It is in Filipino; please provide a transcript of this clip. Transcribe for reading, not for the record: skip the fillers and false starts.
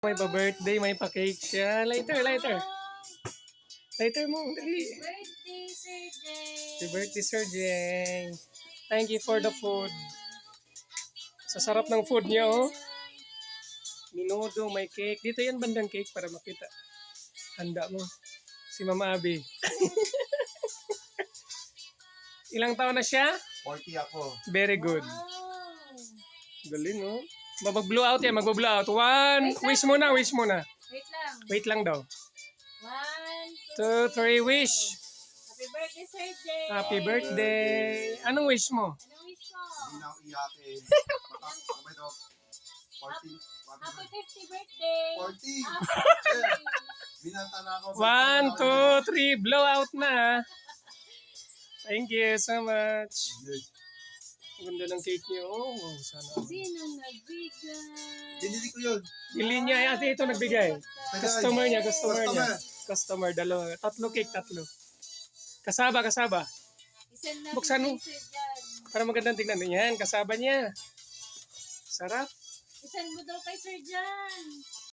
May pa-birthday, may pa-cake siya. Lighter. Lighter mo, dali. Birthday, Sir Jay. Happy birthday, Sir Jeng. Thank you for the food. Sa sarap ng food niya, oh. Minudo, may cake. Dito yan bandang cake para makita. Handa mo. Si Mama Abby. Ilang taon na siya? 40 ako. Very good. Wow. Galing, oh. Mag-blow out yan, mag-blow out. One, wish muna. Wait lang. Wait lang daw. 1, 2, 3, wish. Happy birthday, Sir Jay. Happy birthday. Anong wish mo? Anong wish mo? Hindi na ako iyakin. Matapos daw. 40. Happy 50th birthday. 40. Happy. Binata na ako. 1, 2, 3, blow out na. Thank you so much. Yes. Ang ganda ng cake niyo. Oh, wow, sana. Sinong nagbigay? Binili ko yun. Bili niya. Ate, ito nagbigay. Customer niya. Customer, dalawa. Tatlo cake, tatlo. Kasaba. Isan na Buksan mo. Sir Jan. Para magandang tingnan. Yan, kasaba niya. Sarap. Isan mo daw kay Sir Jan.